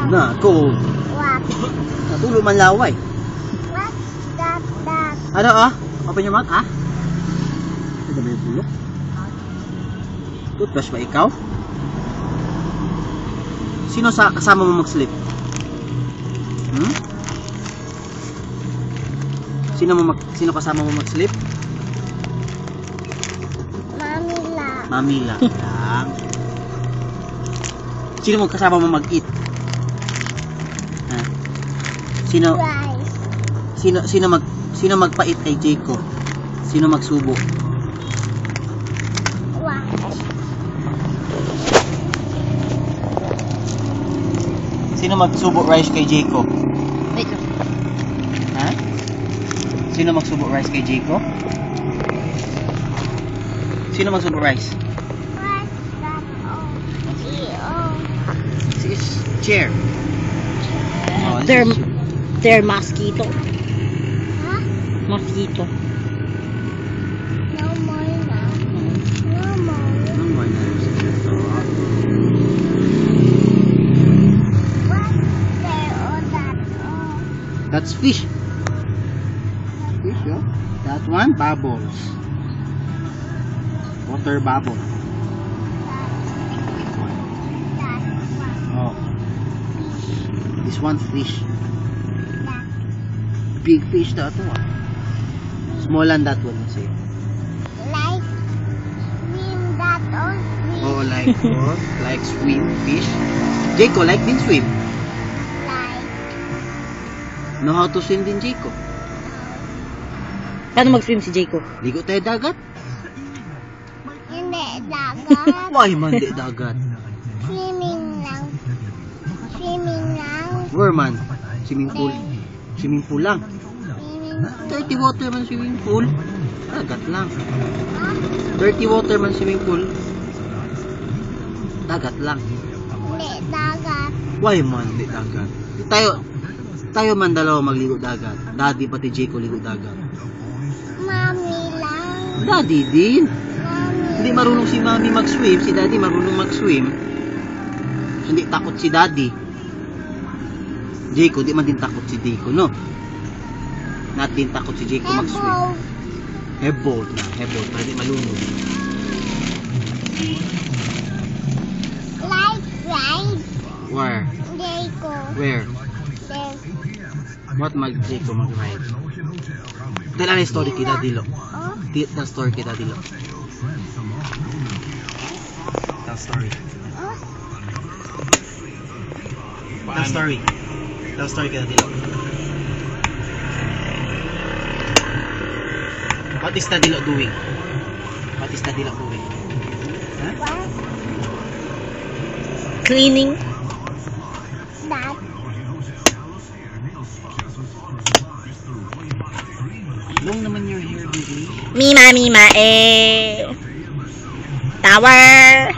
Na, cold. What? Natulo man laway. What's that? Ano Open your mouth, Ano ba yung bulok? Toothbrush ba ikaw? Sino kasama mo mag-sleep? Sino kasama mo mag-sleep? Mami lang. Sino mo kasama mo mag-eat? Sino magpait kay Jayco? Sino magsubo? Sino magsubo rice kay Jayco? Wait lang. Sino magsubo rice kay Jayco? Sino magsubo rice? This is chair. They're mosquito. Huh? Mosquito. No more na. No more. No more na. What's there or that? That's fish. Fish, That one, bubbles. Water bubble. Oh. This one fish. Big fish that one. Small than that one, say. Like swim that or swim. Oh, like swim fish. Jayco, like din swim. Like. Know how to swim din, Jayco. Paano mag-swim si Jayco? Ligo tayo dagat. Hindi dagat. Why man di dagat? Swimming lang. Swimming lang. Where man? Swimming pool. Swimming pool lang. Swimming. Dirty water man swimming pool. Dagat lang. Dirty water man swimming pool. Dagat lang. Hindi dagat. Why man di dagat? Tayo man dalawa magligo dagat. Daddy pati Jayco ligo dagat. Mami lang. Daddy din. Mami. Hindi marunong si Mami mag-swim, si Daddy marunong mag-swim. Hindi takot si Daddy. Jayco, di man din takot si Jayco, no? Not din takot si Jayco mag-swim. Hebboat na, hebboat, para di malunod. Like ride. Where? Jayco. Where? There. What Jayco mag-ride? Tell na story kay Daddy Lo. Tell story kay Daddy Lo. Tell story. Tell story. Tell story kay Daddy Lo. What is Daddy Lo doing? What is Daddy Lo doing? Huh? What? Cleaning. That. Long naman your hair, baby. Mima, Tower.